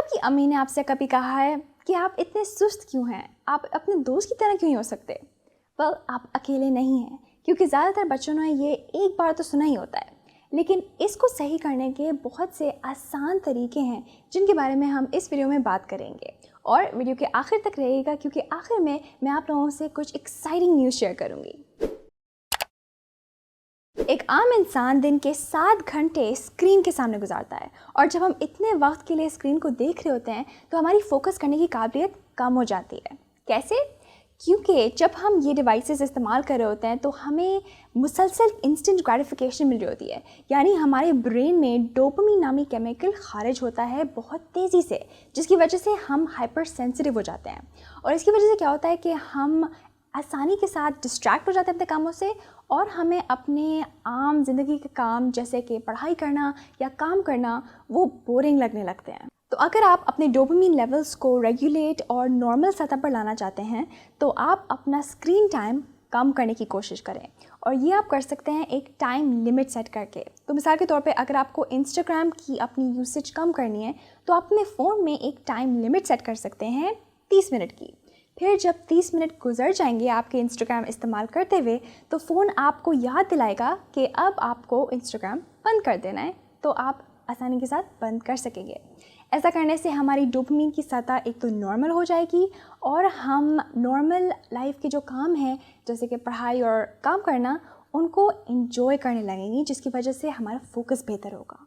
کی امی نے آپ سے کبھی کہا ہے کہ آپ اتنے سست کیوں ہیں، آپ اپنے دوست کی طرح کیوں نہیں ہو سکتے؟ آپ اکیلے نہیں ہیں، کیونکہ زیادہ تر بچوں نے یہ ایک بار تو سنا ہی ہوتا ہے، لیکن اس کو صحیح کرنے کے بہت سے آسان طریقے ہیں جن کے بارے میں ہم اس ویڈیو میں بات کریں گے، اور ویڈیو کے آخر تک رہے گا کیونکہ آخر میں آپ لوگوں سے کچھ ایکسائٹنگ نیوز شیئر کروں گی۔ ایک عام انسان دن کے 7 گھنٹے اسکرین کے سامنے گزارتا ہے، اور جب ہم اتنے وقت کے لیے اسکرین کو دیکھ رہے ہوتے ہیں تو ہماری فوکس کرنے کی قابلیت کم ہو جاتی ہے۔ کیسے؟ کیونکہ جب ہم یہ ڈیوائسز استعمال کر رہے ہوتے ہیں تو ہمیں مسلسل انسٹنٹ گریٹیفیکیشن مل رہی ہوتی ہے، یعنی ہمارے برین میں ڈوپامین نامی کیمیکل خارج ہوتا ہے بہت تیزی سے، جس کی وجہ سے ہم ہائپر سینسٹیو ہو جاتے ہیں، اور اس کی وجہ سے کیا ہوتا ہے کہ ہم آسانی کے ساتھ ڈسٹریکٹ ہو جاتے ہیں اپنے کاموں سے، اور ہمیں اپنے عام زندگی کے کام جیسے کہ پڑھائی کرنا یا کام کرنا وہ بورنگ لگنے لگتے ہیں۔ تو اگر آپ اپنے ڈوپامین لیولز کو ریگولیٹ اور نارمل سطح پر لانا چاہتے ہیں تو آپ اپنا اسکرین ٹائم کم کرنے کی کوشش کریں، اور یہ آپ کر سکتے ہیں ایک ٹائم لمٹ سیٹ کر کے۔ تو مثال کے طور پہ اگر آپ کو انسٹاگرام کی اپنی یوسیج کم کرنی ہے تو آپ اپنے فون میں ایک ٹائم لمٹ سیٹ کر سکتے ہیں 30 منٹ کی۔ پھر جب 30 منٹ گزر جائیں گے آپ کے انسٹاگرام استعمال کرتے ہوئے تو فون آپ کو یاد دلائے گا کہ اب آپ کو انسٹاگرام بند کر دینا ہے، تو آپ آسانی کے ساتھ بند کر سکیں گے۔ ایسا کرنے سے ہماری ڈوپامین کی سطح ایک تو نارمل ہو جائے گی، اور ہم نارمل لائف کے جو کام ہیں جیسے کہ پڑھائی اور کام کرنا ان کو انجوائے کرنے لگیں گی، جس کی وجہ سے ہمارا فوکس بہتر ہوگا۔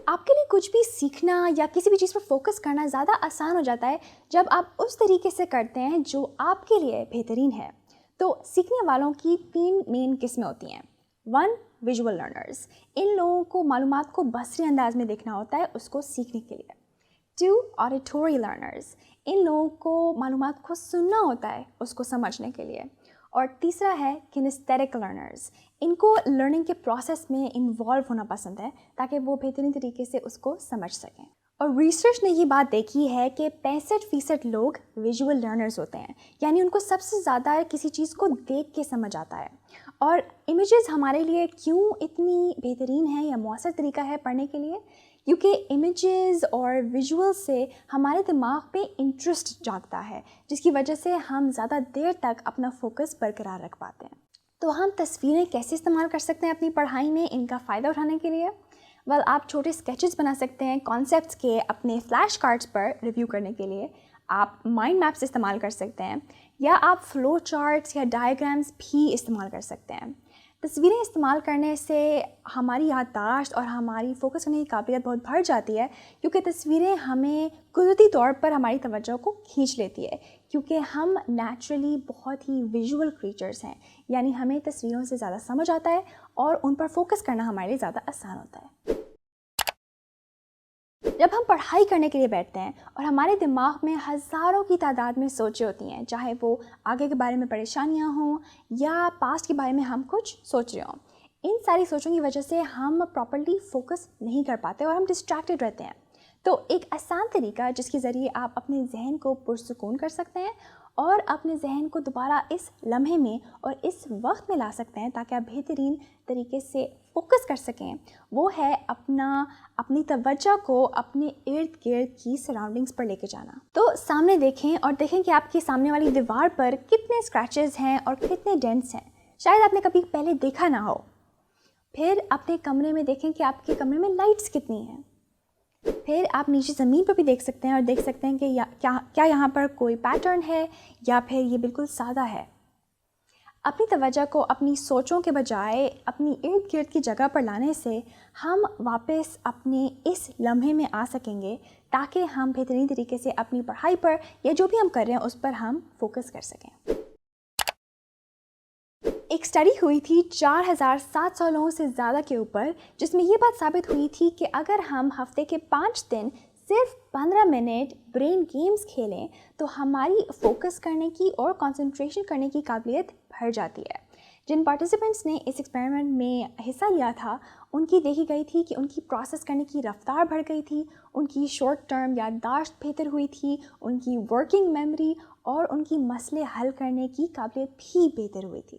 آپ کے لیے کچھ بھی سیکھنا یا کسی بھی چیز پر فوکس کرنا زیادہ آسان ہو جاتا ہے جب آپ اس طریقے سے کرتے ہیں جو آپ کے لیے بہترین ہے۔ تو سیکھنے والوں کی 3 مین قسمیں ہوتی ہیں۔ 1 ویژول لرنرز، ان لوگوں کو معلومات کو بصری انداز میں دیکھنا ہوتا ہے اس کو سیکھنے کے لیے۔ 2 آڈیٹوری لرنرز، ان لوگوں کو معلومات کو سننا ہوتا ہے اس کو سمجھنے کے لیے۔ اور تیسرا ہے کینیستھیٹک لرنرز، ان کو لرننگ کے پروسیس میں انوالو ہونا پسند ہے تاکہ وہ بہترین طریقے سے اس کو سمجھ سکیں۔ اور ریسرچ نے یہ بات دیکھی ہے کہ 65% لوگ ویژول لرنرز ہوتے ہیں، یعنی ان کو سب سے زیادہ کسی چیز کو دیکھ کے سمجھ آتا ہے۔ اور امیجز ہمارے لیے کیوں اتنی بہترین ہے یا مؤثر طریقہ ہے پڑھنے کے لیے؟ کیونکہ امیجز اور ویژول سے ہمارے دماغ پہ انٹرسٹ جاگتا ہے، جس کی وجہ سے ہم زیادہ دیر تک اپنا فوکس برقرار رکھ پاتے ہیں۔ تو ہم تصویریں کیسے استعمال کر سکتے ہیں اپنی پڑھائی میں ان کا فائدہ اٹھانے کے لیے؟ آپ چھوٹے اسکیچز بنا سکتے ہیں کانسیپٹس کے اپنے فلیش کارڈز پر ریویو کرنے کے لیے، آپ مائنڈ میپس استعمال کر سکتے ہیں، یا آپ فلو چارٹس یا ڈائیگرامس بھی استعمال کر سکتے ہیں۔ تصویریں استعمال کرنے سے ہماری یادداشت اور ہماری فوکس کرنے کی قابلیت بہت بڑھ جاتی ہے، کیونکہ تصویریں ہمیں قدرتی طور پر ہماری توجہ کو کھینچ لیتی ہے، کیونکہ ہم نیچرلی بہت ہی ویژول کریچرز ہیں، یعنی ہمیں تصویروں سے زیادہ سمجھ آتا ہے اور ان پر فوکس کرنا ہمارے لیے زیادہ آسان ہوتا ہے۔ جب ہم پڑھائی کرنے کے لیے بیٹھتے ہیں اور ہمارے دماغ میں ہزاروں کی تعداد میں سوچیں ہوتی ہیں، چاہے وہ آگے کے بارے میں پریشانیاں ہوں یا پاسٹ کے بارے میں ہم کچھ سوچ رہے ہوں، ان ساری سوچوں کی وجہ سے ہم پراپرلی فوکس نہیں کر پاتے اور ہم ڈسٹریکٹڈ رہتے ہیں۔ تو ایک آسان طریقہ جس کے ذریعے آپ اپنے ذہن کو پرسکون کر سکتے ہیں اور اپنے ذہن کو دوبارہ اس لمحے میں اور اس وقت میں لا سکتے ہیں تاکہ آپ بہترین طریقے سے فوکس کر سکیں، وہ ہے اپنی توجہ کو اپنے ارد گرد کی سراؤنڈنگز پر لے کے جانا۔ تو سامنے دیکھیں اور دیکھیں کہ آپ کے سامنے والی دیوار پر کتنے اسکریچز ہیں اور کتنے ڈینٹس ہیں، شاید آپ نے کبھی پہلے دیکھا نہ ہو۔ پھر اپنے کمرے میں دیکھیں کہ آپ کے کمرے میں لائٹس کتنی ہیں۔ پھر آپ نیچے زمین پر بھی دیکھ سکتے ہیں اور دیکھ سکتے ہیں کہ کیا یہاں پر کوئی پیٹرن ہے یا پھر یہ بالکل سادہ ہے۔ اپنی توجہ کو اپنی سوچوں کے بجائے اپنی ارد گرد کی جگہ پر لانے سے ہم واپس اپنے اس لمحے میں آ سکیں گے تاکہ ہم بہترین طریقے سے اپنی پڑھائی پر یا جو بھی ہم کر رہے ہیں اس پر ہم فوکس کر سکیں۔ ایک اسٹڈی ہوئی تھی 4700 لوگوں سے زیادہ کے اوپر، جس میں یہ بات ثابت ہوئی تھی کہ اگر ہم ہفتے کے 5 دن صرف 15 منٹ برین گیمز کھیلیں تو ہماری فوکس کرنے کی اور کنسنٹریشن کرنے کی قابلیت بڑھ جاتی ہے۔ جن پارٹیسپینٹس نے اس ایکسپیریمنٹ میں حصہ لیا تھا ان کی دیکھی گئی تھی کہ ان کی پروسیس کرنے کی رفتار بڑھ گئی تھی، ان کی شارٹ ٹرم یادداشت بہتر ہوئی تھی، ان کی ورکنگ میموری اور ان کی مسئلے حل کرنے کی قابلیت بھی بہتر ہوئی تھی۔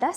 10